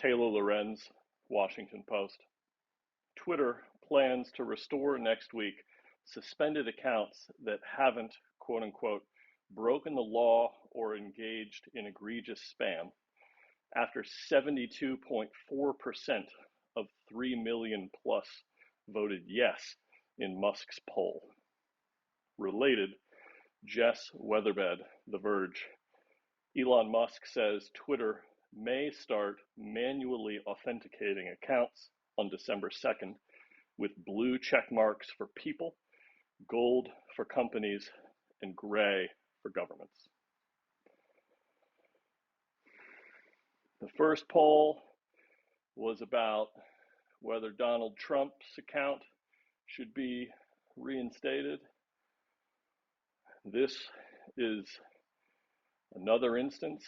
Taylor Lorenz, Washington Post. Twitter plans to restore next week suspended accounts that haven't, quote unquote, broken the law or engaged in egregious spam after 72.4% of 3 million plus voted yes in Musk's poll. Related, Jess Weatherbed, The Verge. Elon Musk says Twitter may start manually authenticating accounts on December 2nd with blue check marks for people, gold for companies, and gray for governments. The first poll was about whether Donald Trump's account should be reinstated. This is another instance,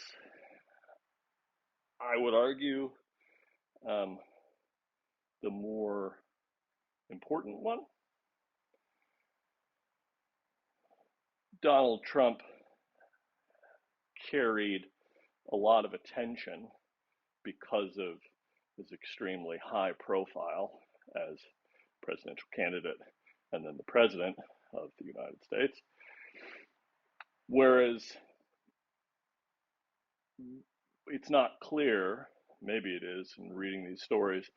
I would argue, the more important one. Donald Trump carried a lot of attention because of his extremely high profile as presidential candidate and then the president of the United States. Whereas it's not clear, maybe it is in reading these stories,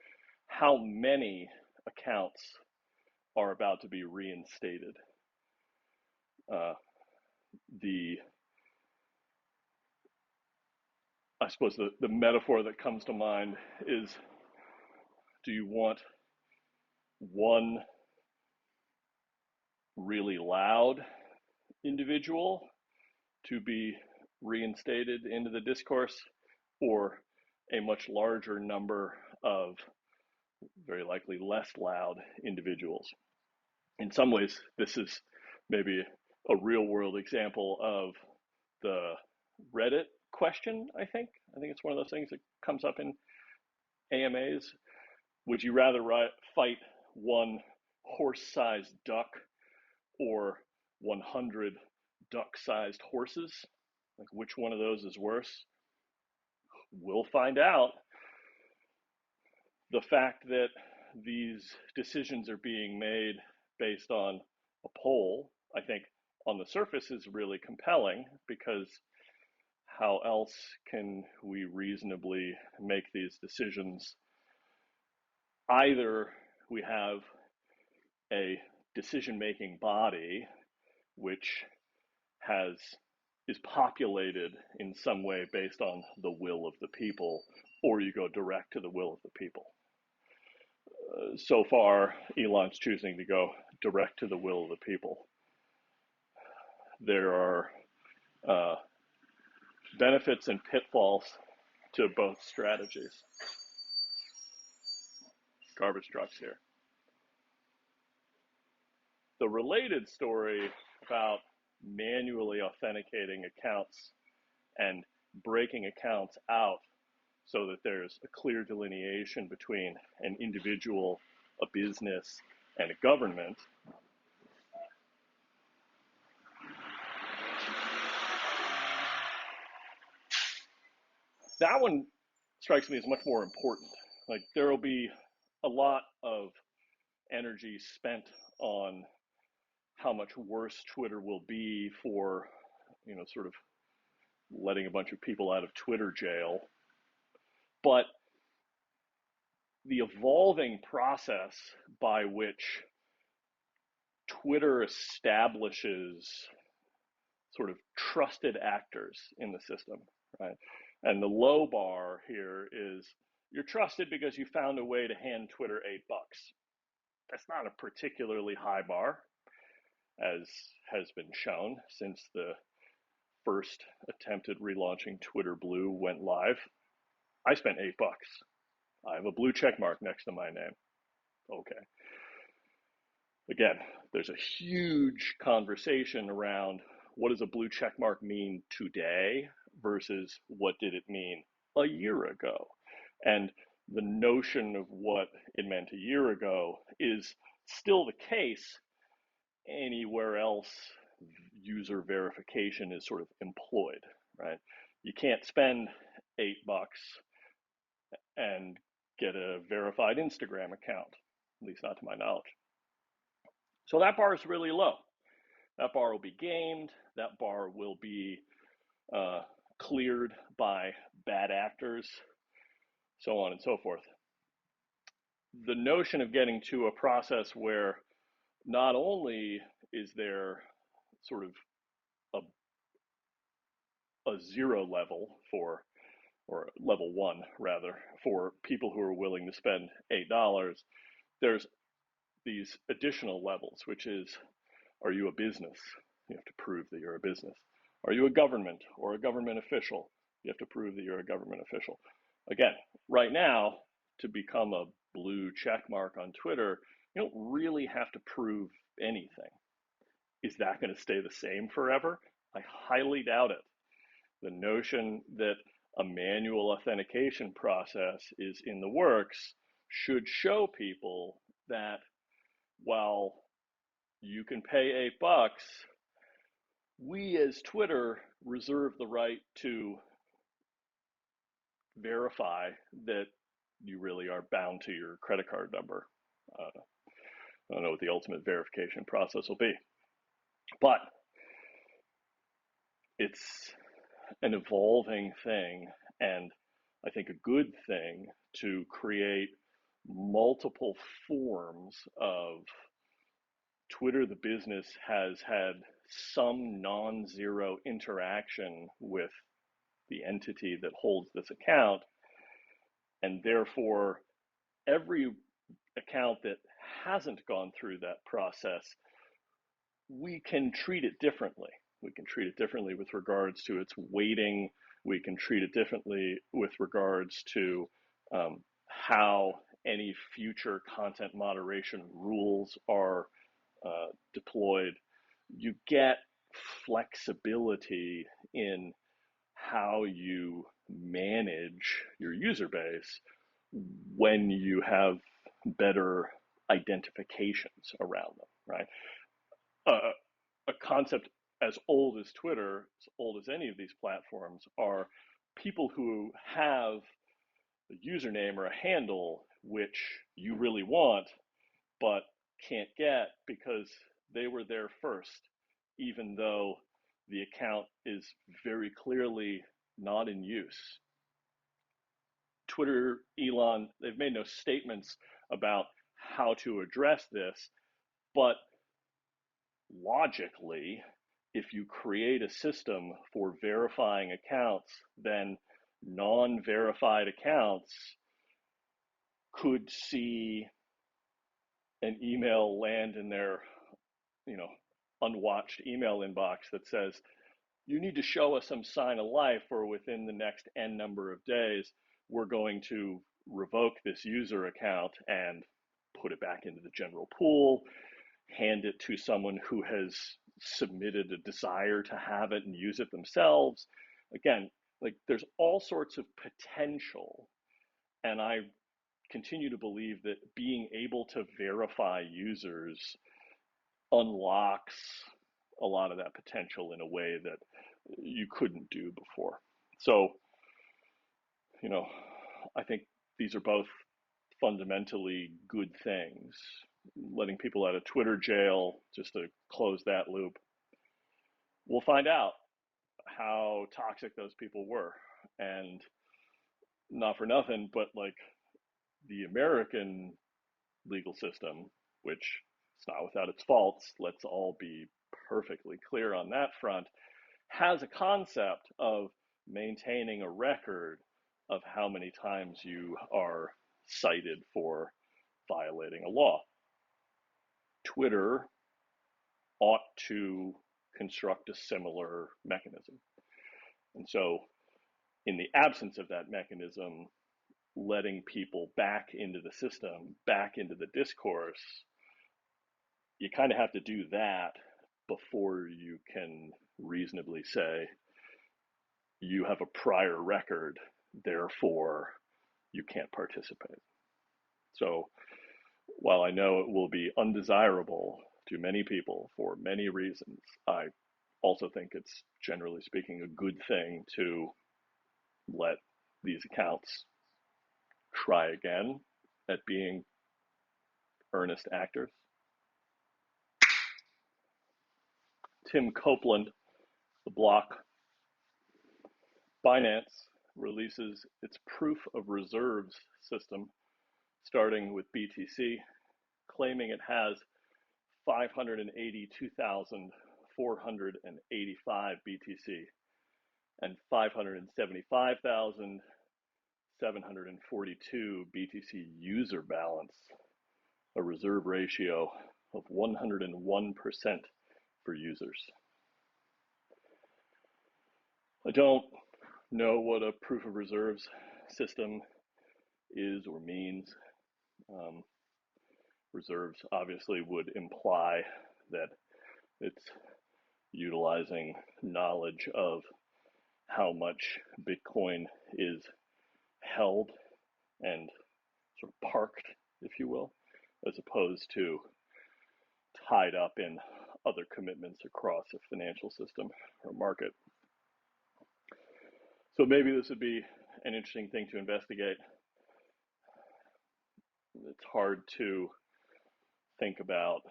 how many accounts are about to be reinstated. I suppose the metaphor that comes to mind is, do you want one really loud individual to be reinstated into the discourse, or a much larger number of very likely less loud individuals? In some ways, this is maybe a real world example of the Reddit question, I think. It's one of those things that comes up in AMAs. Would you rather fight one horse-sized duck or 100 duck-sized horses? Like, which one of those is worse? We'll find out. The fact that these decisions are being made based on a poll, I think on the surface is really compelling, because how else can we reasonably make these decisions? Either we have a decision-making body which is populated in some way based on the will of the people, or you go direct to the will of the people. So far, Elon's choosing to go direct to the will of the people. There are benefits and pitfalls to both strategies. Garbage trucks here. The related story about manually authenticating accounts and breaking accounts out so that there's a clear delineation between an individual, a business, and a government. That one strikes me as much more important. Like, there will be a lot of energy spent on how much worse Twitter will be for, sort of letting a bunch of people out of Twitter jail. But the evolving process by which Twitter establishes sort of trusted actors in the system, right? And the low bar here is, you're trusted because you found a way to hand Twitter $8. That's not a particularly high bar, as has been shown since the first attempted relaunching Twitter Blue went live. I spent $8. I have a blue check mark next to my name. Okay. Again, there's a huge conversation around, what does a blue check mark mean today versus what did it mean a year ago? And the notion of what it meant a year ago is still the case anywhere else user verification is sort of employed, right? You can't spend $8 and get a verified Instagram account, at least not to my knowledge. So that bar is really low. That bar will be gamed. That bar will be cleared by bad actors, so on and so forth. The notion of getting to a process where not only is there sort of a zero level for, or level one rather, for people who are willing to spend $8, there's these additional levels, which is, are you a business? You have to prove that you're a business. Are you a government or a government official? You have to prove that you're a government official. Again, right now, to become a blue check mark on Twitter, you don't really have to prove anything. Is that going to stay the same forever? I highly doubt it. The notion that a manual authentication process is in the works should show people that while you can pay $8, we as Twitter reserve the right to verify that you really are bound to your credit card number. I don't know what the ultimate verification process will be, but it's an evolving thing, and I think a good thing to create multiple forms of Twitter. The business has had some non-zero interaction with the entity that holds this account, and therefore every account that hasn't gone through that process, we can treat it differently. We can treat it differently with regards to its weighting. We can treat it differently with regards to how any future content moderation rules are deployed. You get flexibility in how you manage your user base when you have better identifications around them, right? A concept as old as Twitter, as old as any of these platforms, are people who have a username or a handle which you really want but can't get because they were there first, even though the account is very clearly not in use. Twitter, Elon, they've made no statements about how to address this, but logically, if you create a system for verifying accounts, then non-verified accounts could see an email land in their, unwatched email inbox that says, you need to show us some sign of life, or within the next N number of days, we're going to revoke this user account and put it back into the general pool, hand it to someone who has submitted a desire to have it and use it themselves. Again, like, there's all sorts of potential, and I continue to believe that being able to verify users unlocks a lot of that potential in a way that you couldn't do before. So, I think these are both fundamentally good things. Letting people out of Twitter jail, just to close that loop, we'll find out how toxic those people were. And not for nothing, but like, the American legal system, which is not without its faults, let's all be perfectly clear on that front, has a concept of maintaining a record of how many times you are cited for violating a law. Twitter ought to construct a similar mechanism. And so, in the absence of that mechanism, letting people back into the system, back into the discourse, you kind of have to do that before you can reasonably say you have a prior record, therefore you can't participate. So while I know it will be undesirable to many people for many reasons, I also think it's, generally speaking, a good thing to let these accounts try again at being earnest actors. Tim Copeland, the block. Binance releases its proof of reserves system, starting with BTC, claiming it has 582,485 BTC and 575,742 BTC user balance, a reserve ratio of 101% for users. I don't know what a proof of reserves system is or means. Reserves obviously would imply that it's utilizing knowledge of how much Bitcoin is held and sort of parked, if you will, as opposed to tied up in other commitments across a financial system or market. So maybe this would be an interesting thing to investigate. It's hard to think about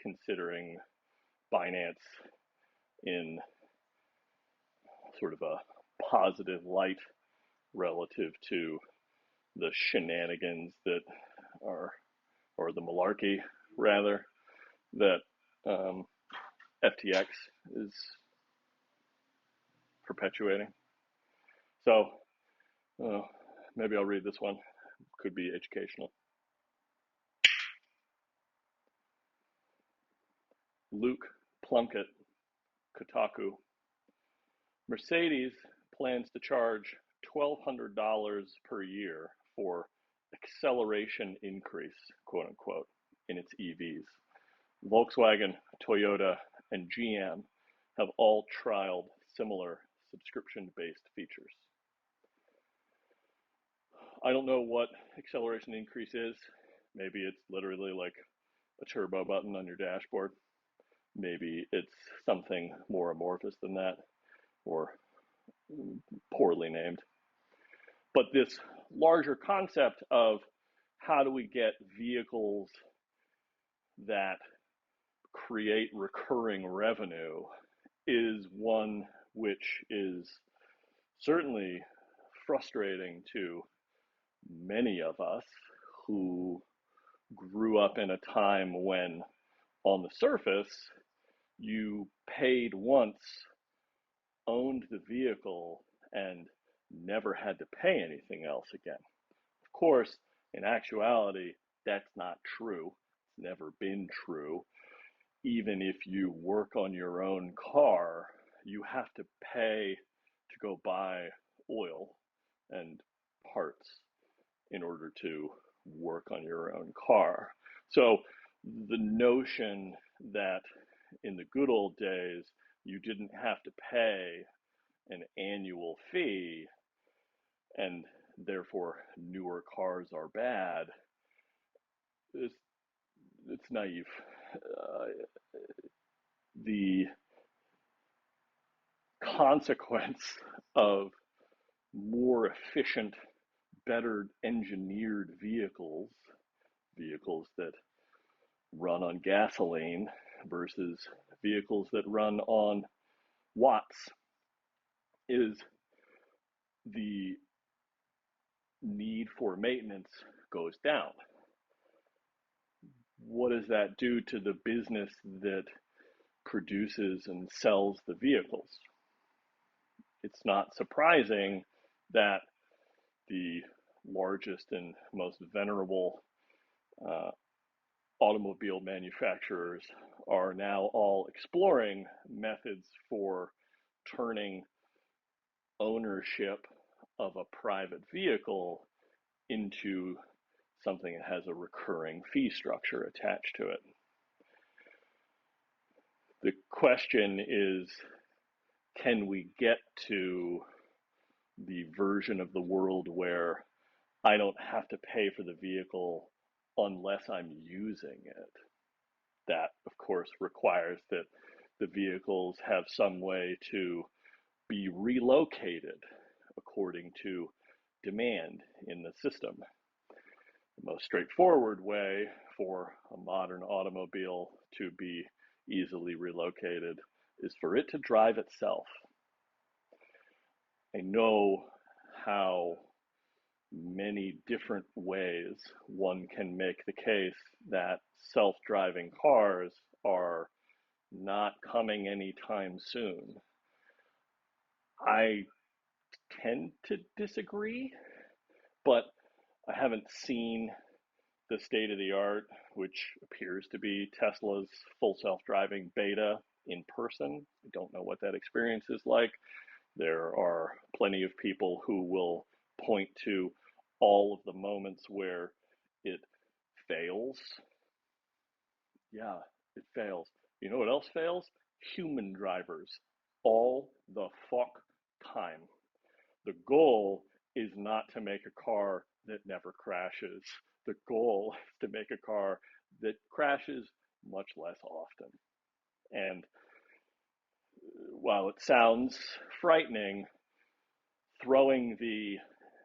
considering Binance in sort of a positive light relative to the shenanigans that are, or the malarkey rather, that FTX is perpetuating. So maybe I'll read this one. Could be educational. Luke Plunkett, Kotaku. Mercedes plans to charge $1,200 per year for acceleration increase, quote unquote, in its EVs. Volkswagen, Toyota, and GM have all trialed similar subscription-based features. I don't know what acceleration increase is. Maybe it's literally like a turbo button on your dashboard. Maybe it's something more amorphous than that, or poorly named. But this larger concept of how do we get vehicles that create recurring revenue is one which is certainly frustrating to many of us who grew up in a time when, on the surface, you paid once, owned the vehicle, and never had to pay anything else again. Of course, in actuality, that's not true. It's never been true. Even if you work on your own car, you have to pay to go buy oil and parts in order to work on your own car. So the notion that in the good old days, you didn't have to pay an annual fee and therefore newer cars are bad, it's naive. The consequence of more efficient, better engineered vehicles that run on gasoline versus vehicles that run on watts, is the need for maintenance goes down. What does that do to the business that produces and sells the vehicles? It's not surprising that the largest and most venerable automobile manufacturers are now all exploring methods for turning ownership of a private vehicle into something that has a recurring fee structure attached to it. The question is, can we get to the version of the world where I don't have to pay for the vehicle unless I'm using it? That, of course, requires that the vehicles have some way to be relocated according to demand in the system. The most straightforward way for a modern automobile to be easily relocated is for it to drive itself. I know how many different ways one can make the case that self-driving cars are not coming anytime soon. I tend to disagree, but I haven't seen the state of the art, which appears to be Tesla's full self-driving beta in person. I don't know what that experience is like. There are plenty of people who will point to all of the moments where it fails. Yeah, it fails. You know what else fails? Human drivers. All the fuck time. The goal is not to make a car that never crashes. The goal is to make a car that crashes much less often. And while it sounds frightening, throwing the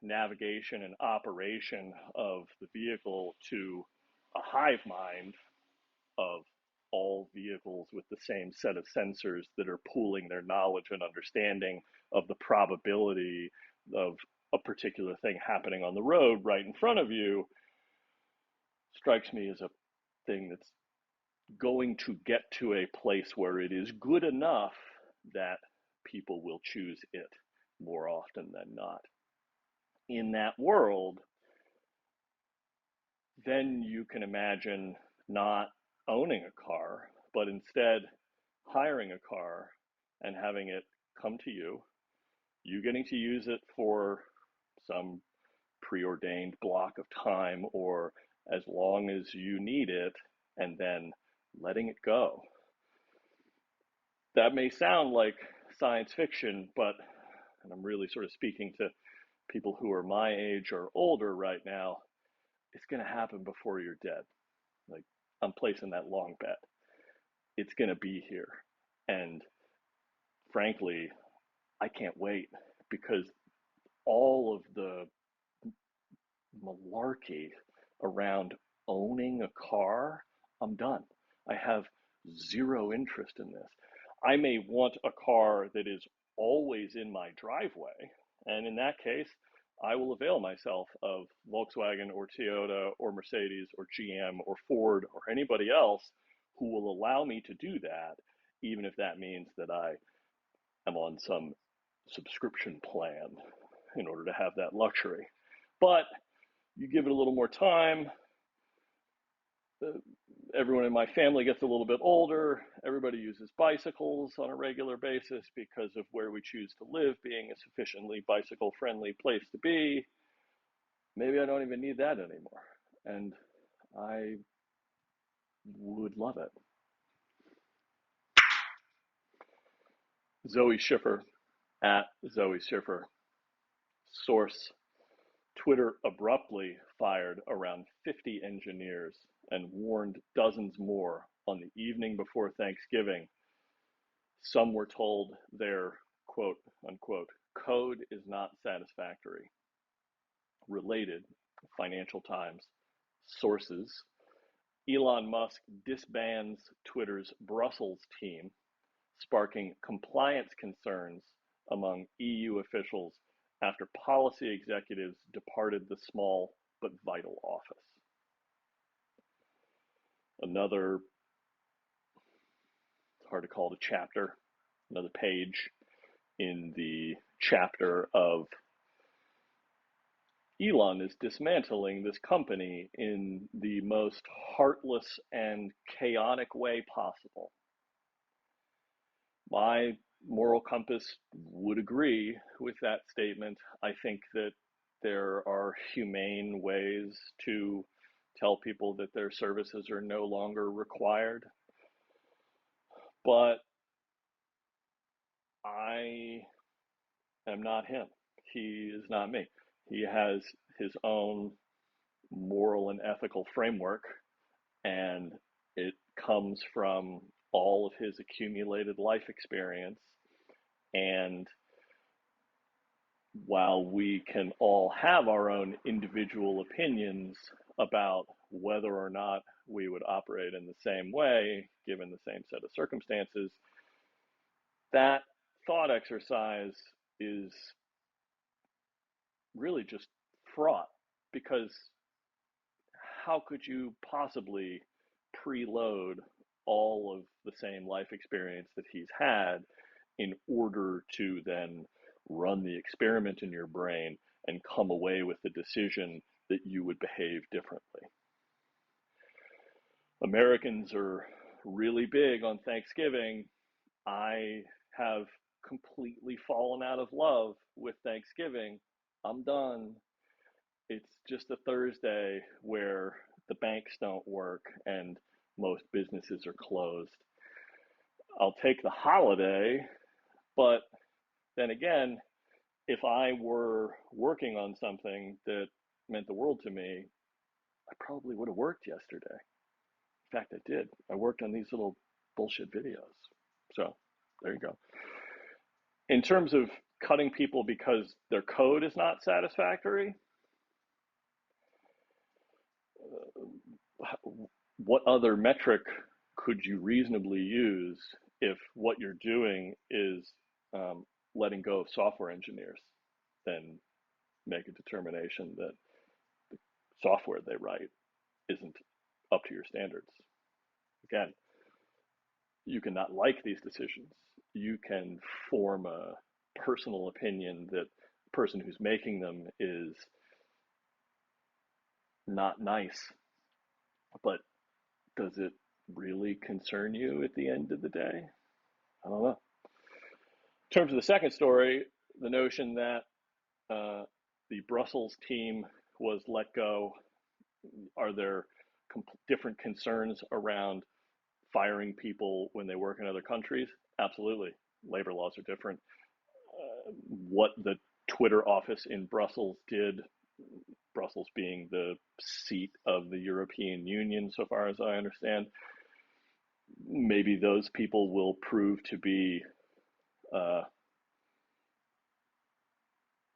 navigation and operation of the vehicle to a hive mind of all vehicles with the same set of sensors that are pooling their knowledge and understanding of the probability of a particular thing happening on the road right in front of you strikes me as a thing that's going to get to a place where it is good enough that people will choose it more often than not. In that world, then you can imagine not owning a car, but instead hiring a car and having it come to you, you getting to use it for some preordained block of time or as long as you need it, and then letting it go. That may sound like science fiction, but, and I'm really sort of speaking to people who are my age or older right now, it's going to happen before you're dead. Like, I'm placing that long bet. It's going to be here. And frankly, I can't wait because all of the malarkey around owning a car, I'm done. I have zero interest in this. I may want a car that is always in my driveway, and in that case, I will avail myself of Volkswagen or Toyota or Mercedes or GM or Ford or anybody else who will allow me to do that, even if that means that I am on some subscription plan in order to have that luxury. But you give it a little more time, everyone in my family gets a little bit older. Everybody uses bicycles on a regular basis because of where we choose to live being a sufficiently bicycle friendly place to be. Maybe I don't even need that anymore. And I would love it. Zoe Schiffer at Zoe Schiffer. Source: Twitter abruptly fired around 50 engineers and warned dozens more on the evening before Thanksgiving. Some were told their quote unquote code is not satisfactory. Related, Financial Times. Sources: Elon Musk disbands Twitter's Brussels team, sparking compliance concerns among EU officials after policy executives departed the small but vital office. Another, it's hard to call it a chapter, another page in the chapter of Elon is dismantling this company in the most heartless and chaotic way possible. My moral compass would agree with that statement. I think that there are humane ways to tell people that their services are no longer required. But I am not him. He is not me. He has his own moral and ethical framework, and it comes from all of his accumulated life experience. And while we can all have our own individual opinions about whether or not we would operate in the same way, given the same set of circumstances, that thought exercise is really just fraught, because how could you possibly preload all of the same life experience that he's had in order to then run the experiment in your brain and come away with the decision that you would behave differently? Americans are really big on Thanksgiving. I have completely fallen out of love with Thanksgiving. I'm done. It's just a Thursday where the banks don't work and most businesses are closed. I'll take the holiday, but then again, if I were working on something that meant the world to me, I probably would have worked yesterday. In fact, I did. I worked on these little bullshit videos. So there you go. In terms of cutting people because their code is not satisfactory, what other metric could you reasonably use if what you're doing is letting go of software engineers? Then make a determination that the software they write isn't up to your standards. Again, you can not like these decisions. You can form a personal opinion that the person who's making them is not nice, but does it really concern you at the end of the day? I don't know. In terms of the second story, the notion that the Brussels team was let go, are there different concerns around firing people when they work in other countries? Absolutely. Labor laws are different. What the Twitter office in Brussels did, Brussels being the seat of the European Union, so far as I understand, maybe those people will prove to be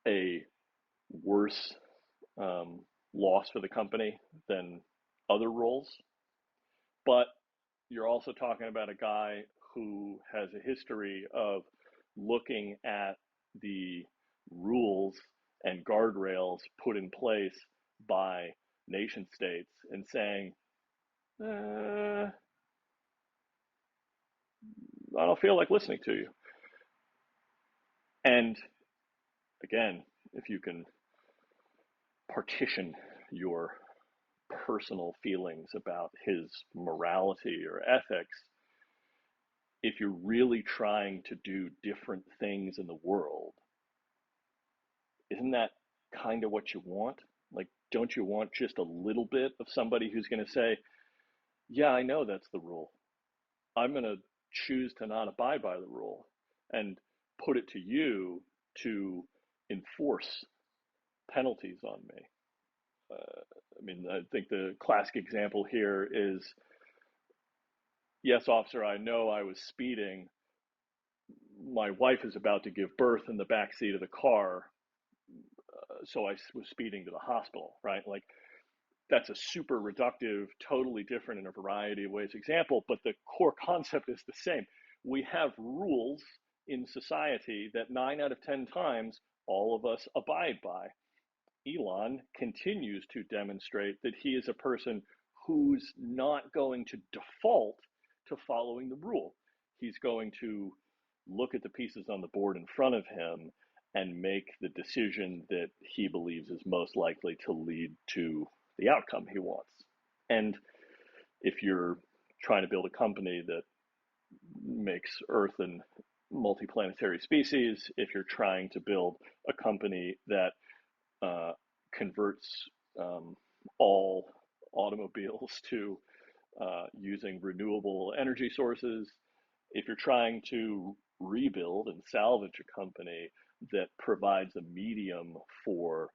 a worse loss for the company than other roles. But you're also talking about a guy who has a history of looking at the rules and guardrails put in place by nation states and saying, I don't feel like listening to you. And again, if you can partition your personal feelings about his morality or ethics, if you're really trying to do different things in the world, isn't that kind of what you want? Like, don't you want just a little bit of somebody who's going to say, yeah, I know that's the rule. I'm going to choose to not abide by the rule and put it to you to enforce penalties on me. I mean, I think the classic example here is, yes, officer, I know I was speeding. My wife is about to give birth in the back seat of the car, so I was speeding to the hospital, right? Like, that's a super reductive, totally different in a variety of ways example, but the core concept is the same. We have rules in society that 9 out of 10 times all of us abide by. Elon continues to demonstrate that he is a person who's not going to default to following the rule. He's going to look at the pieces on the board in front of him and make the decision that he believes is most likely to lead to the outcome he wants. And if you're trying to build a company that makes Earth and multiplanetary species, if you're trying to build a company that converts all automobiles to using renewable energy sources, if you're trying to rebuild and salvage a company that provides a medium for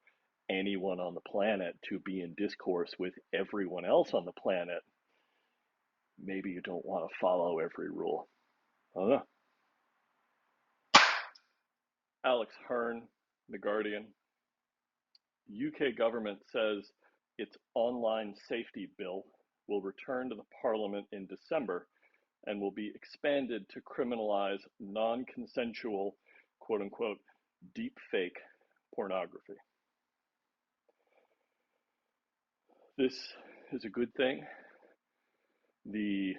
anyone on the planet to be in discourse with everyone else on the planet, maybe you don't want to follow every rule. I don't know. Alex Hearn, The Guardian, UK government says its online safety bill will return to the Parliament in December and will be expanded to criminalize non-consensual, quote unquote, deepfake pornography. This is a good thing. The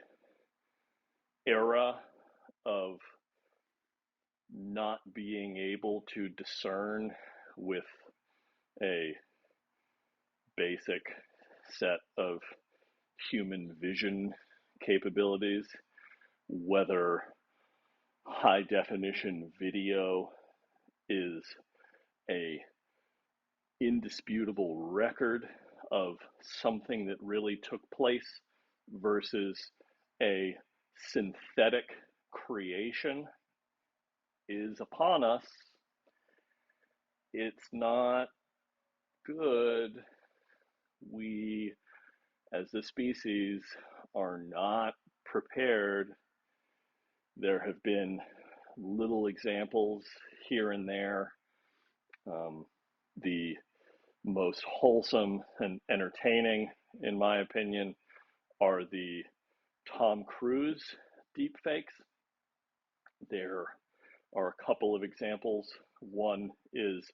era of not being able to discern with a basic set of human vision capabilities whether high definition video is a indisputable record of something that really took place versus a synthetic creation is upon us. It's not good. We, as a species, are not prepared. There have been little examples here and there. The most wholesome and entertaining, in my opinion, are the Tom Cruise deepfakes. There are a couple of examples. One is,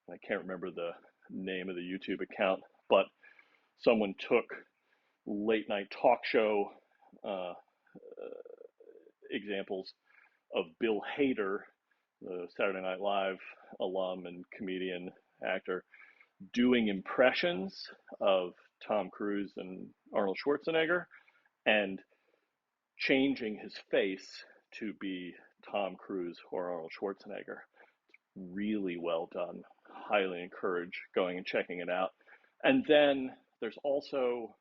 I can't remember the name of the YouTube account, but someone took late night talk show examples of Bill Hader, the Saturday Night Live alum and comedian actor, doing impressions of Tom Cruise and Arnold Schwarzenegger and changing his face to be Tom Cruise or Arnold Schwarzenegger. Really well done. Highly encourage going and checking it out. And then there's also,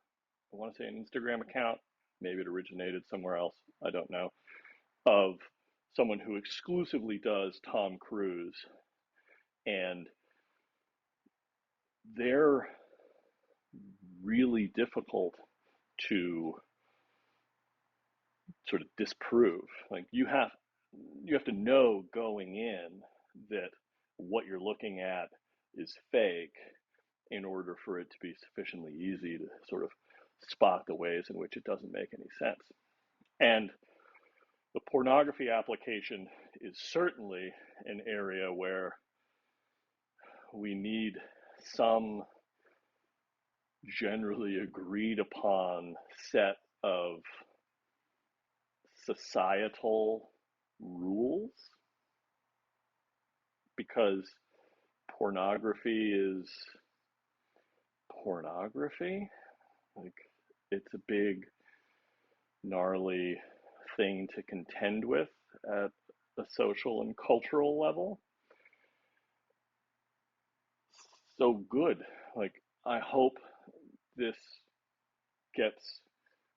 I want to say, an Instagram account, maybe it originated somewhere else, I don't know, of someone who exclusively does Tom Cruise. And they're really difficult to sort of disprove. Like you have to know going in that what you're looking at is fake in order for it to be sufficiently easy to sort of spot the ways in which it doesn't make any sense. And the pornography application is certainly an area where we need some generally agreed upon set of societal rules, because pornography is pornography. Like, it's a big, gnarly thing to contend with at a social and cultural level. So good. Like, I hope this gets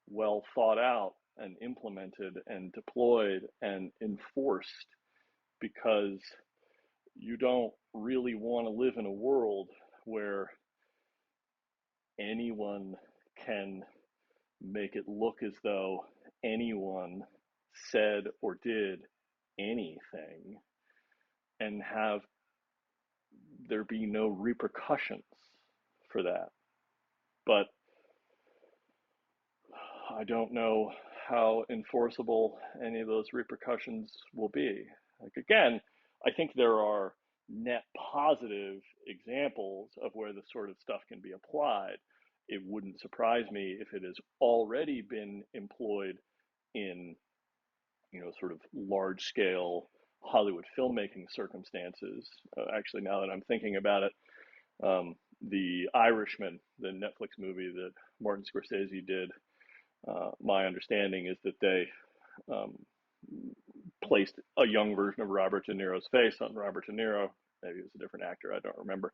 well thought out and implemented and deployed and enforced, because you don't really want to live in a world where anyone can make it look as though anyone said or did anything and have there be no repercussions for that. But I don't know how enforceable any of those repercussions will be. Like, again, I think there are net positive examples of where this sort of stuff can be applied. It wouldn't surprise me if it has already been employed in, sort of large scale Hollywood filmmaking circumstances. Actually, now that I'm thinking about it, The Irishman, the Netflix movie that Martin Scorsese did, my understanding is that they placed a young version of Robert De Niro's face on Robert De Niro. Maybe it was a different actor, I don't remember.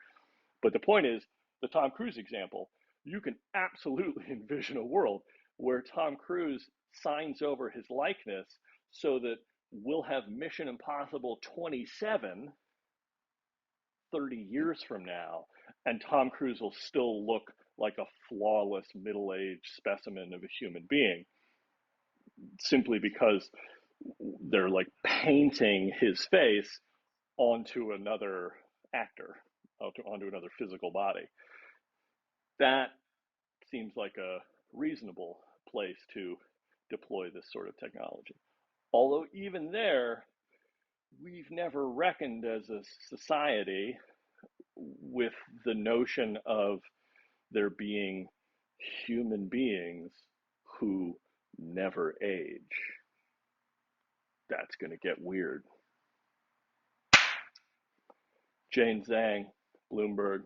But the point is, the Tom Cruise example, you can absolutely envision a world where Tom Cruise signs over his likeness so that we'll have Mission Impossible 27 30 years from now, and Tom Cruise will still look like a flawless middle-aged specimen of a human being, simply because they're like painting his face onto another actor onto another physical body. That seems like a reasonable place to deploy this sort of technology. Although even there, we've never reckoned as a society with the notion of there being human beings who never age. That's going to get weird. Jane Zhang, Bloomberg.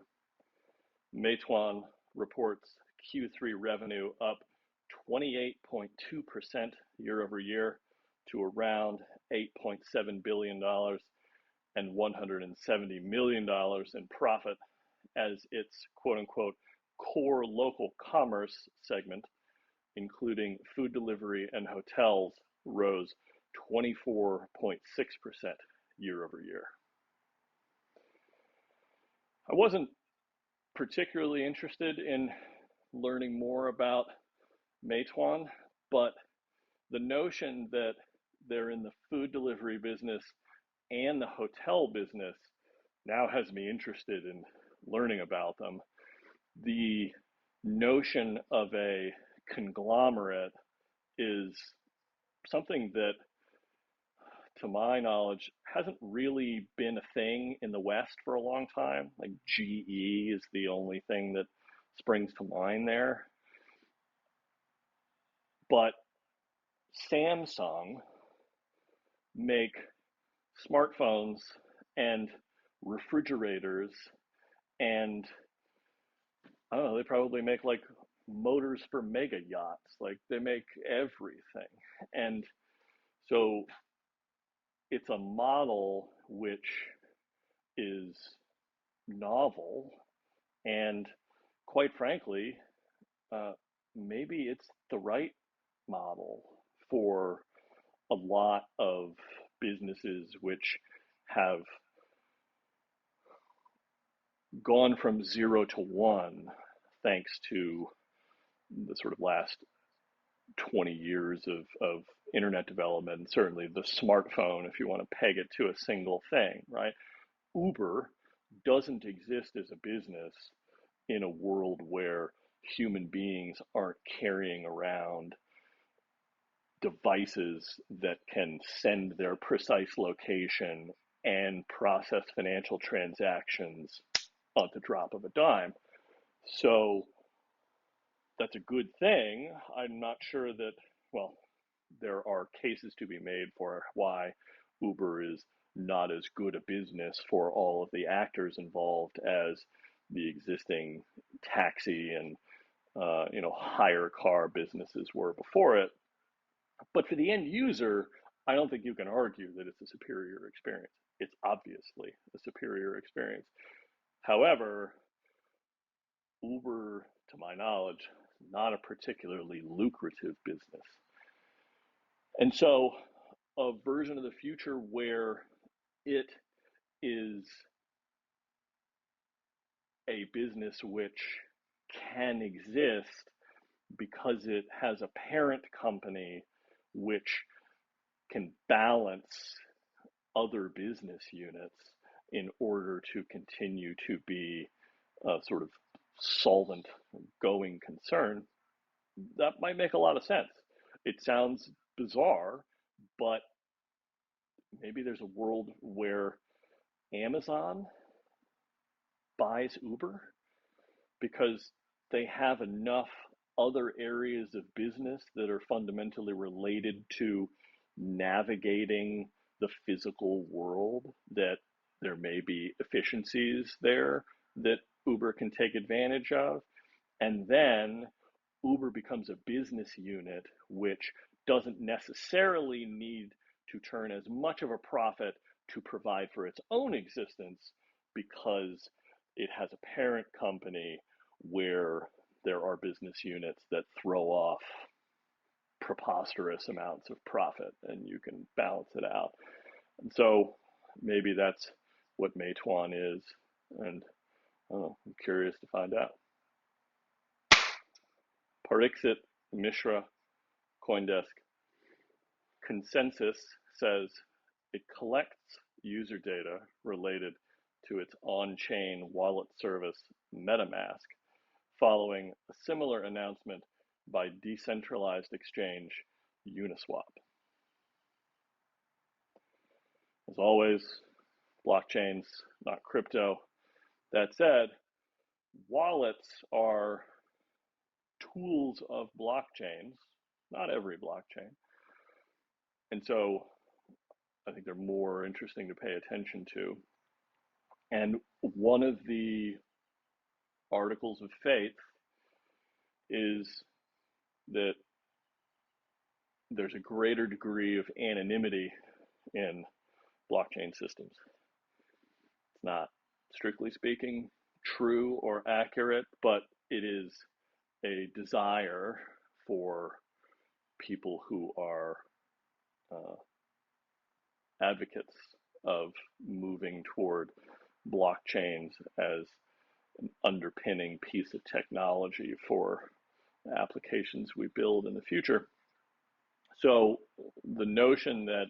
Meituan reports Q3 revenue up 28.2% year over year to around $8.7 billion and $170 million in profit as its quote unquote core local commerce segment, including food delivery and hotels, rose 24.6% year over year. I wasn't particularly interested in learning more about Meituan, but the notion that they're in the food delivery business and the hotel business now has me interested in learning about them. The notion of a conglomerate is something that, to my knowledge, hasn't really been a thing in the West for a long time. Like GE is the only thing that springs to mind there. But Samsung make smartphones and refrigerators, and I don't know, they probably make like motors for mega yachts. Like they make everything. And so it's a model which is novel, and quite frankly, maybe it's the right model for a lot of businesses which have gone from 0 to 1 thanks to the sort of last 20 years of internet development, and certainly the smartphone, if you want to peg it to a single thing, right? Uber doesn't exist as a business in a world where human beings aren't carrying around devices that can send their precise location and process financial transactions at the drop of a dime. So that's a good thing. I'm not sure that, well, there are cases to be made for why Uber is not as good a business for all of the actors involved as the existing taxi and hire car businesses were before it. But for the end user, I don't think you can argue that it's a superior experience. It's obviously a superior experience. However, Uber, to my knowledge, is not a particularly lucrative business. And so a version of the future where it is a business which can exist because it has a parent company which can balance other business units in order to continue to be a sort of solvent going concern, that might make a lot of sense. It sounds bizarre, but maybe there's a world where Amazon buys Uber because they have enough other areas of business that are fundamentally related to navigating the physical world, that there may be efficiencies there that Uber can take advantage of. And then Uber becomes a business unit which doesn't necessarily need to turn as much of a profit to provide for its own existence because it has a parent company where there are business units that throw off preposterous amounts of profit and you can balance it out. And so maybe that's what Meituan is, and I'm curious to find out. Pariksit Mishra, CoinDesk. Consensus says it collects user data related to its on-chain wallet service MetaMask, following a similar announcement by decentralized exchange Uniswap. As always, blockchains, not crypto. That said, wallets are tools of blockchains, not every blockchain. And so I think they're more interesting to pay attention to. And one of the articles of faith is that there's a greater degree of anonymity in blockchain systems. It's not, strictly speaking, true or accurate, but it is a desire for people who are advocates of moving toward blockchains as an underpinning piece of technology for applications we build in the future. So the notion that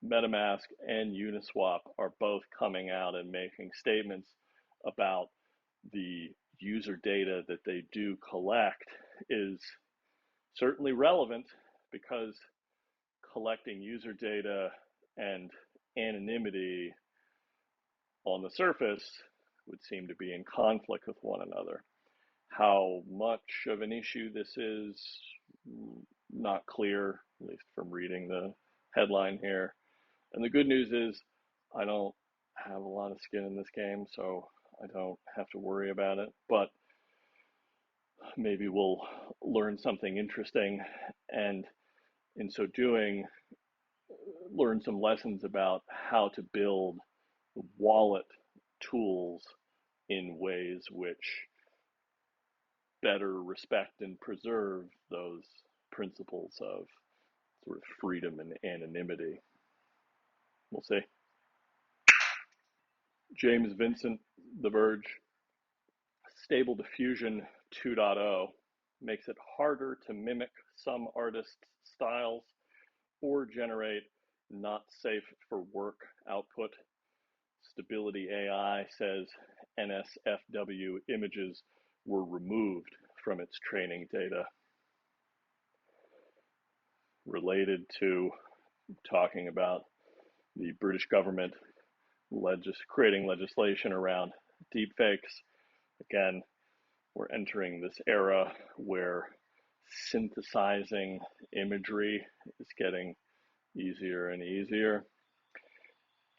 MetaMask and Uniswap are both coming out and making statements about the user data that they do collect is certainly relevant, because collecting user data and anonymity on the surface would seem to be in conflict with one another. How much of an issue this is, not clear, at least from reading the headline here. And the good news is I don't have a lot of skin in this game, so I don't have to worry about it. But maybe we'll learn something interesting, and in so doing, learn some lessons about how to build wallet tools in ways which better respect and preserve those principles of sort of freedom and anonymity. We'll see. James Vincent, The Verge. Stable Diffusion 2.0 makes it harder to mimic some artists' styles or generate not safe for work output. Stability AI says NSFW images were removed from its training data. Related to talking about the British government creating legislation around deepfakes. Again, we're entering this era where synthesizing imagery is getting easier and easier.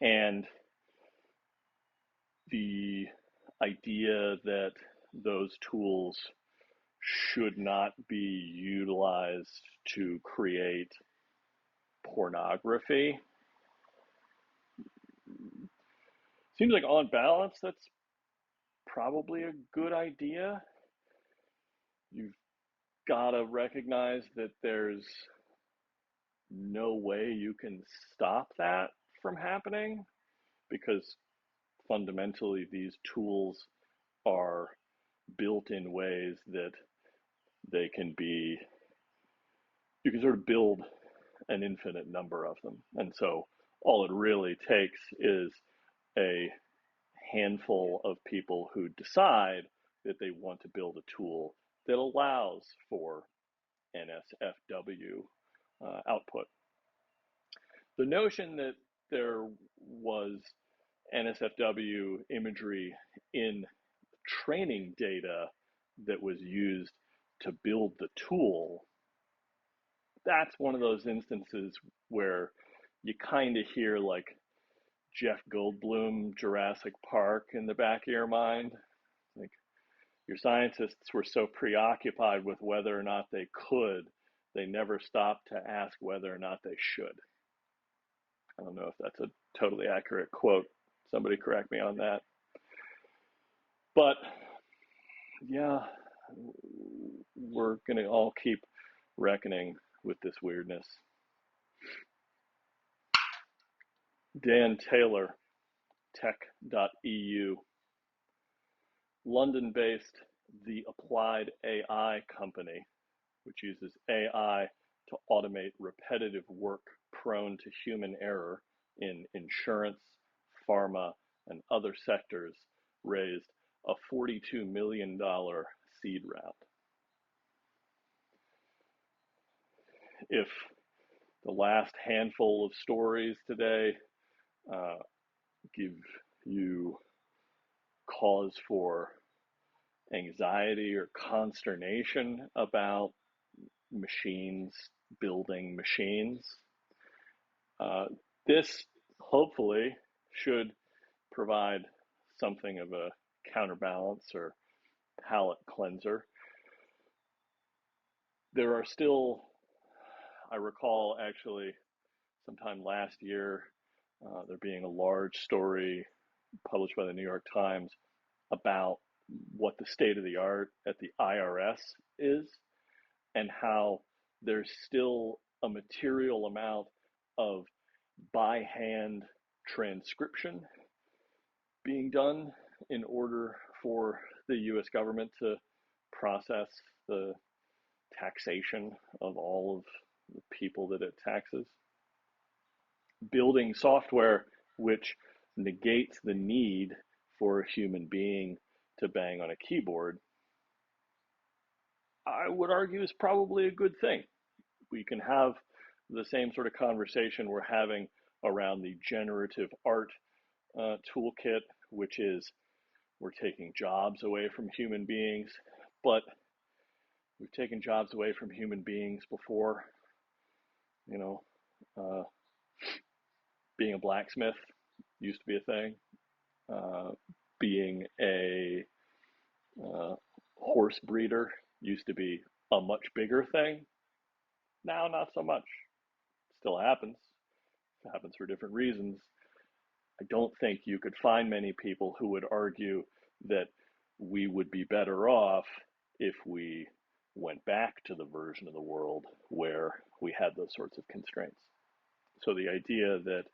And the idea that those tools should not be utilized to create pornography seems like, on balance, that's probably a good idea. You've got to recognize that there's no way you can stop that from happening, because fundamentally these tools are built in ways that they can be, you can sort of build an infinite number of them. And so all it really takes is a handful of people who decide that they want to build a tool that allows for NSFW output. The notion that there was NSFW imagery in training data that was used to build the tool, that's one of those instances where you kind of hear like Jeff Goldblum, Jurassic Park in the back of your mind. Like, your scientists were so preoccupied with whether or not they could, they never stopped to ask whether or not they should. I don't know if that's a totally accurate quote. Somebody correct me on that. But yeah, we're going to all keep reckoning with this weirdness. Dan Taylor, tech.eu. London-based The Applied AI Company, which uses AI to automate repetitive work prone to human error in insurance, pharma, and other sectors raised a $42 million seed round. If the last handful of stories today give you cause for anxiety or consternation about machines building machines, this hopefully should provide something of a counterbalance or palate cleanser. There are still, I recall actually sometime last year, there being a large story published by the New York Times about what the state of the art at the IRS is and how there's still a material amount of by hand transcription being done in order for the US government to process the taxation of all of the people that it taxes. Building software which negates the need for a human being to bang on a keyboard, I would argue is probably a good thing. We can have the same sort of conversation we're having around the generative art toolkit, which is we're taking jobs away from human beings, but we've taken jobs away from human beings before. You know, being a blacksmith used to be a thing. Being a horse breeder used to be a much bigger thing. Now, not so much. Still happens. It happens for different reasons. I don't think you could find many people who would argue that we would be better off if we went back to the version of the world where we had those sorts of constraints. So the idea that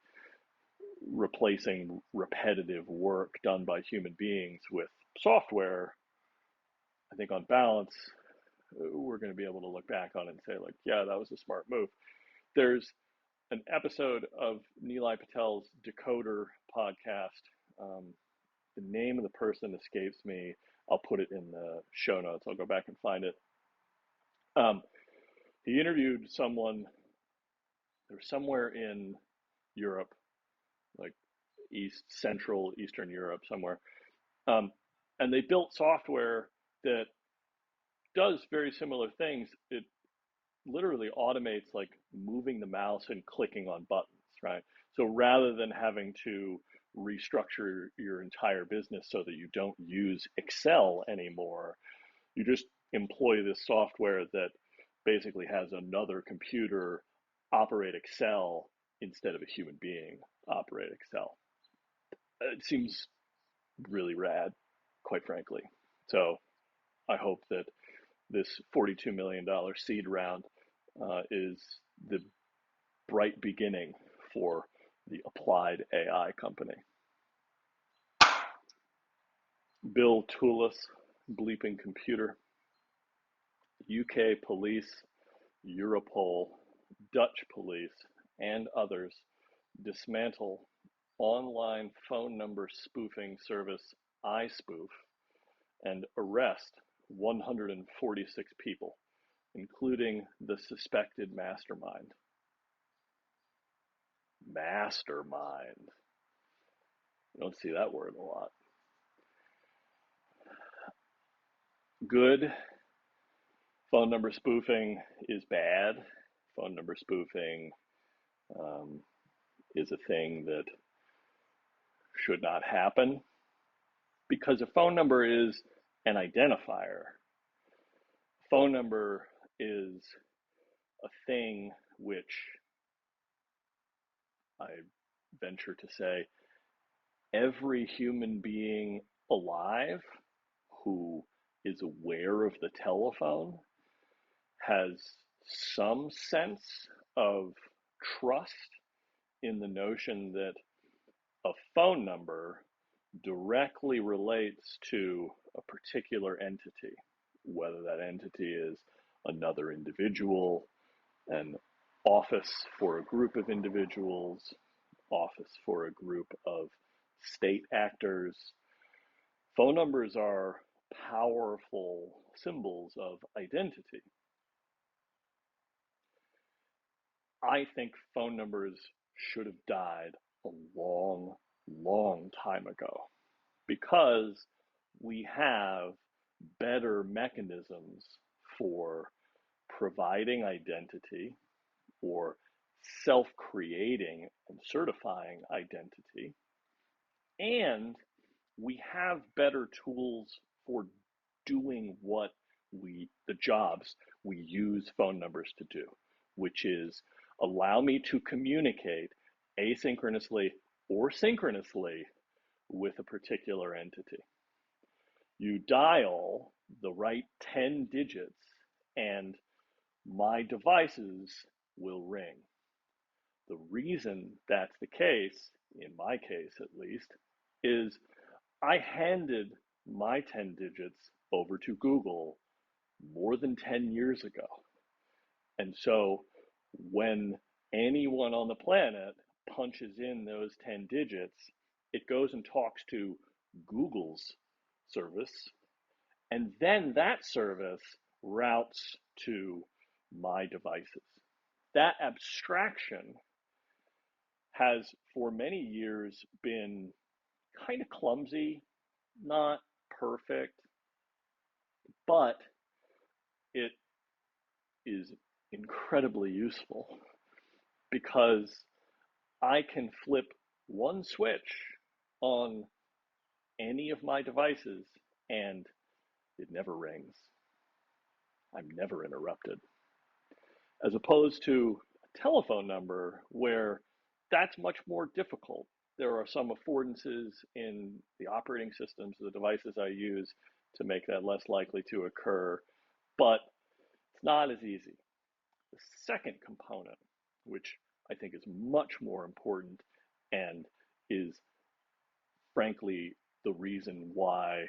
replacing repetitive work done by human beings with software, I think on balance, we're going to be able to look back on it and say, like, yeah, that was a smart move. There's an episode of Nilay Patel's Decoder podcast. The name of the person escapes me. I'll put it in the show notes. I'll go back and find it. He interviewed someone, they were somewhere in Europe, like Eastern Europe somewhere. And they built software that does very similar things. It literally automates like moving the mouse and clicking on buttons, right? So rather than having to restructure your entire business so that you don't use Excel anymore, you just employ this software that basically has another computer operate Excel instead of a human being operate Excel. It seems really rad, quite frankly. So I hope that this $42 million seed round is the bright beginning for the applied AI company. Bill Toulis, bleeping computer. UK police, Europol, Dutch police, and others dismantle online phone number spoofing service iSpoof and arrest 146 people, including the suspected mastermind. Mastermind. You don't see that word a lot. Good. Phone number spoofing is bad. Phone number spoofing is a thing that should not happen because a phone number is an identifier. Phone number is a thing which I venture to say every human being alive who is aware of the telephone has some sense of trust in the notion that a phone number directly relates to a particular entity, whether that entity is another individual, an office for a group of individuals, office for a group of state actors. Phone numbers are powerful symbols of identity. I think phone numbers should have died a long, long time ago because we have better mechanisms for providing identity or self-creating and certifying identity, and we have better tools for doing the jobs we use phone numbers to do, which is allow me to communicate asynchronously or synchronously with a particular entity. You dial the right 10 digits and my devices will ring. The reason that's the case, in my case at least, is I handed my 10 digits over to Google more than 10 years ago. And so when anyone on the planet punches in those 10 digits, it goes and talks to Google's service, and then that service routes to my devices. That abstraction has for many years been kind of clumsy, not perfect, but it is incredibly useful because I can flip one switch on any of my devices and it never rings. I'm never interrupted. As opposed to a telephone number where that's much more difficult. There are some affordances in the operating systems of the devices I use to make that less likely to occur, but it's not as easy. The second component, which I think is much more important and is frankly the reason why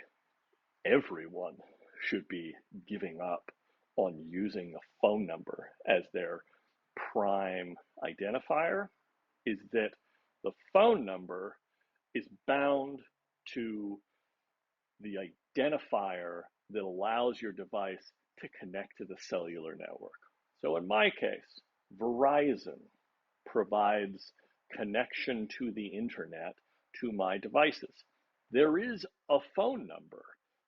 everyone should be giving up on using a phone number as their prime identifier, is that the phone number is bound to the identifier that allows your device to connect to the cellular network. So in my case, Verizon provides connection to the internet to my devices. There is a phone number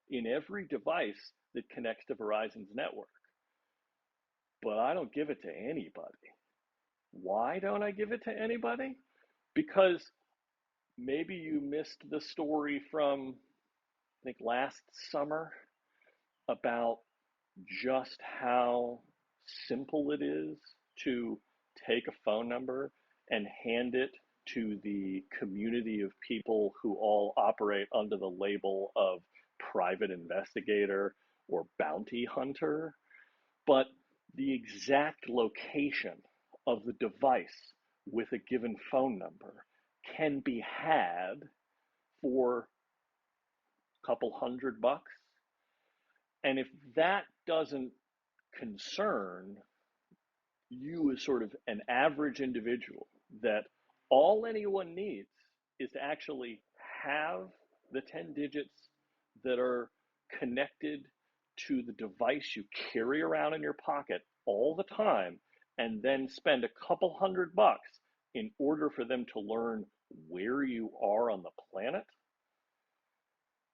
in every device that connects to Verizon's network, but I don't give it to anybody. Why don't I give it to anybody? Because maybe you missed the story from, I think, last summer about just how simple it is to take a phone number and hand it to the community of people who all operate under the label of private investigator or bounty hunter. But the exact location of the device with a given phone number can be had for a couple $100. And if that doesn't concern you as sort of an average individual, that all anyone needs is to actually have the 10 digits that are connected to the device you carry around in your pocket all the time, and then spend a couple $100 in order for them to learn where you are on the planet.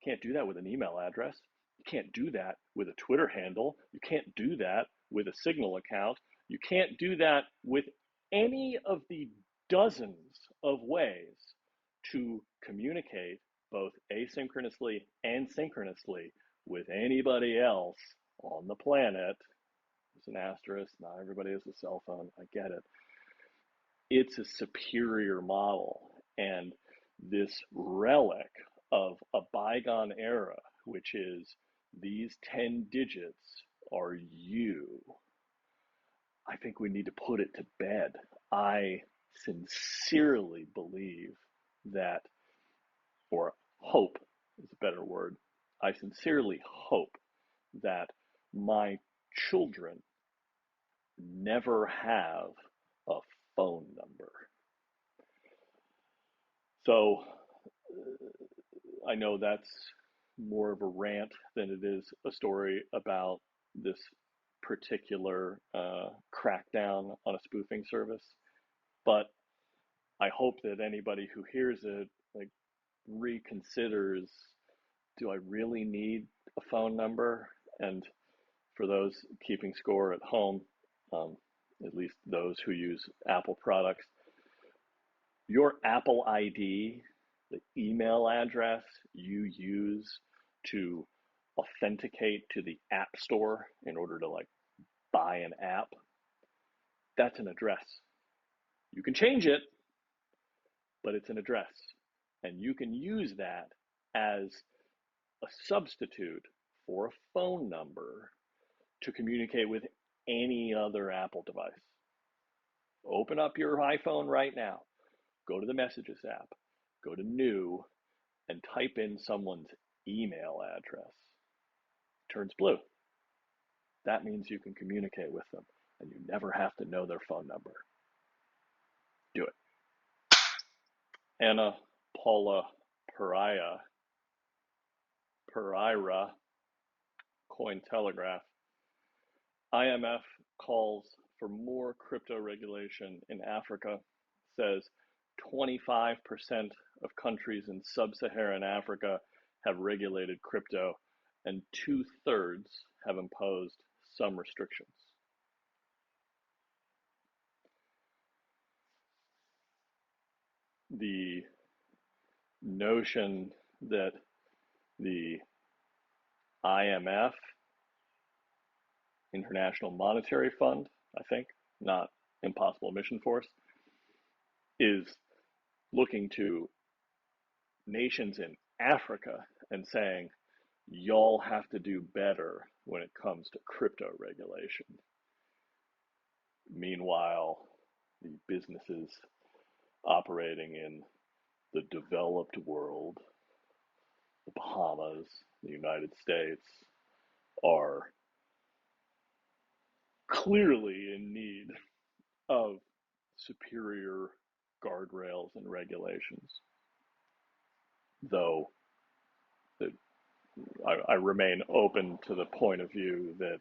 Can't do that with an email address. You can't do that with a Twitter handle. You can't do that with a Signal account. You can't do that with any of the dozens of ways to communicate both asynchronously and synchronously with anybody else on the planet. There's an asterisk. Not everybody has a cell phone. I get it. It's a superior model. And this relic of a bygone era, which is these 10 digits are you, I think we need to put it to bed. I sincerely believe that, or hope is a better word, I sincerely hope that my children never have a phone number. So I know that's more of a rant than it is a story about this particular crackdown on a spoofing service. But I hope that anybody who hears it like reconsiders, do I really need a phone number? And for those keeping score at home, at least those who use Apple products, your Apple ID, the email address you use to authenticate to the App Store in order to like buy an app, that's an address. You can change it, but it's an address. And you can use that as a substitute for a phone number to communicate with any other Apple device. Open up your iPhone right now, go to the Messages app, go to New, and type in someone's email address. It turns blue. That means you can communicate with them, and you never have to know their phone number. Do it. Anna Paula Pereira, Cointelegraph. IMF calls for more crypto regulation in Africa, says 25% of countries in sub-Saharan Africa have regulated crypto, and 2/3 have imposed some restrictions. The notion that the IMF, International Monetary Fund, I think, not Impossible Mission Force, is looking to nations in Africa and saying, y'all have to do better when it comes to crypto regulation. Meanwhile, the businesses operating in the developed world, the Bahamas, the United States, are clearly in need of superior guardrails and regulations. Though I remain open to the point of view that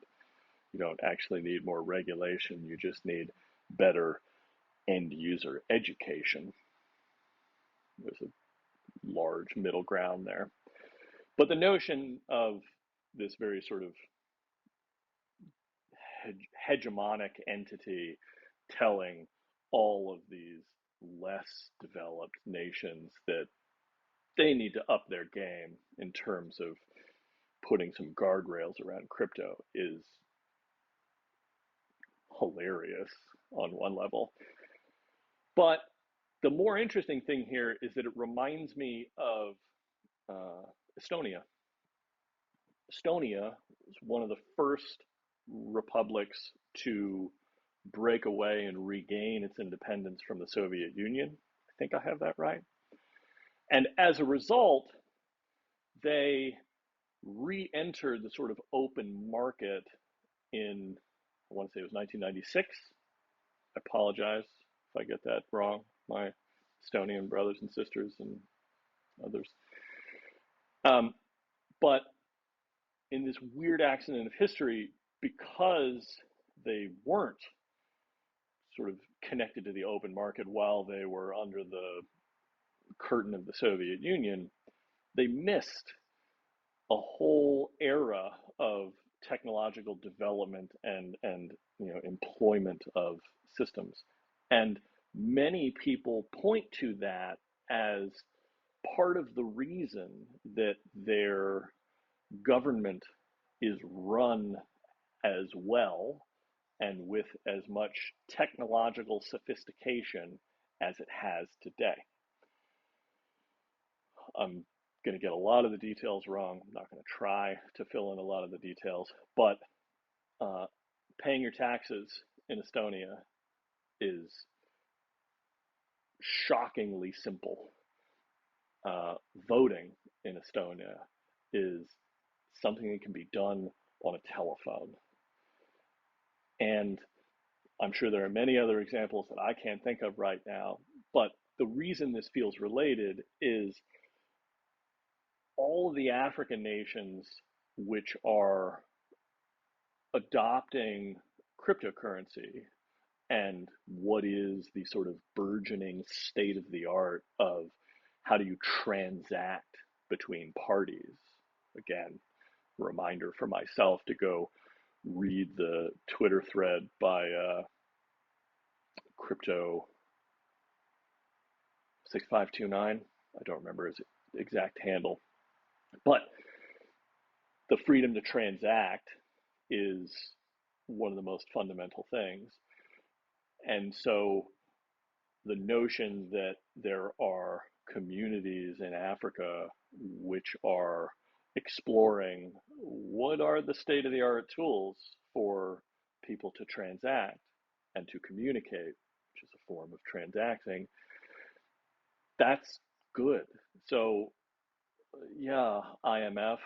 you don't actually need more regulation, you just need better end user education. There's a large middle ground there. But the notion of this very sort of hegemonic entity telling all of these less developed nations that they need to up their game in terms of putting some guardrails around crypto is hilarious on one level. But the more interesting thing here is that it reminds me of Estonia. Estonia was one of the first republics to break away and regain its independence from the Soviet Union. I think I have that right. And as a result, they re-entered the sort of open market in, I want to say it was 1996. I apologize if I get that wrong, my Estonian brothers and sisters and others. But in this weird accident of history, because they weren't sort of connected to the open market while they were under the curtain of the Soviet Union, they missed a whole era of technological development and employment of systems. And many people point to that as part of the reason that their government is run as well and with as much technological sophistication as it has today. I'm going to get a lot of the details wrong. I'm not going to try to fill in a lot of the details, but paying your taxes in Estonia is shockingly simple. Voting in Estonia is something that can be done on a telephone. And I'm sure there are many other examples that I can't think of right now, but the reason this feels related is all of the African nations which are adopting cryptocurrency and what is the sort of burgeoning state of the art of how do you transact between parties. Again, reminder for myself to go read the Twitter thread by Crypto 6529. I don't remember his exact handle, but the freedom to transact is one of the most fundamental things. And so the notion that there are communities in Africa which are exploring what are the state of the art tools for people to transact and to communicate, which is a form of transacting, that's good. So, yeah, IMF,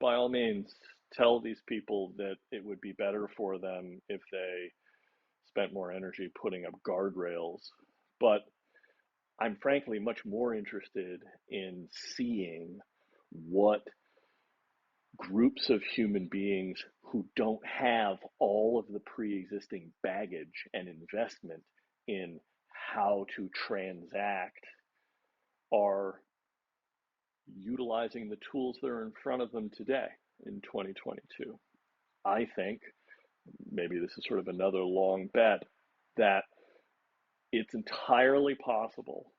by all means, tell these people that it would be better for them if they spent more energy putting up guardrails. But I'm frankly much more interested in seeing what groups of human beings who don't have all of the pre-existing baggage and investment in how to transact are utilizing the tools that are in front of them today in 2022. I think, maybe this is sort of another long bet, that it's entirely possible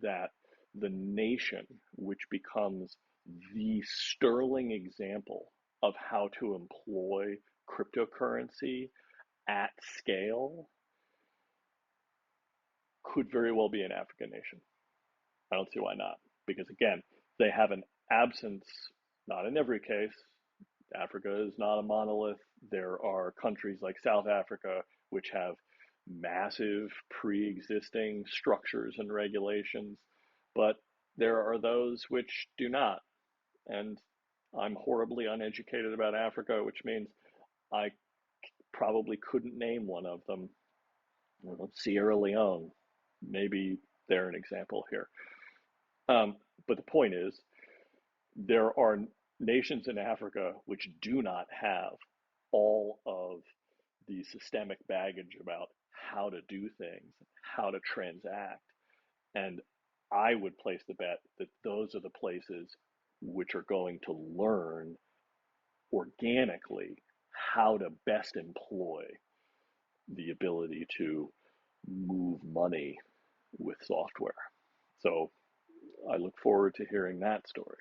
that the nation which becomes the sterling example of how to employ cryptocurrency at scale could very well be an African nation. I don't see why not. Because again, they have an absence, not in every case. Africa is not a monolith. There are countries like South Africa which have massive pre-existing structures and regulations, but there are those which do not. And I'm horribly uneducated about Africa, which means I probably couldn't name one of them. Sierra Leone, maybe they're an example here. But the point is, there are nations in Africa which do not have all of the systemic baggage about how to do things, how to transact. And I would place the bet that those are the places which are going to learn organically how to best employ the ability to move money with software. So I look forward to hearing that story.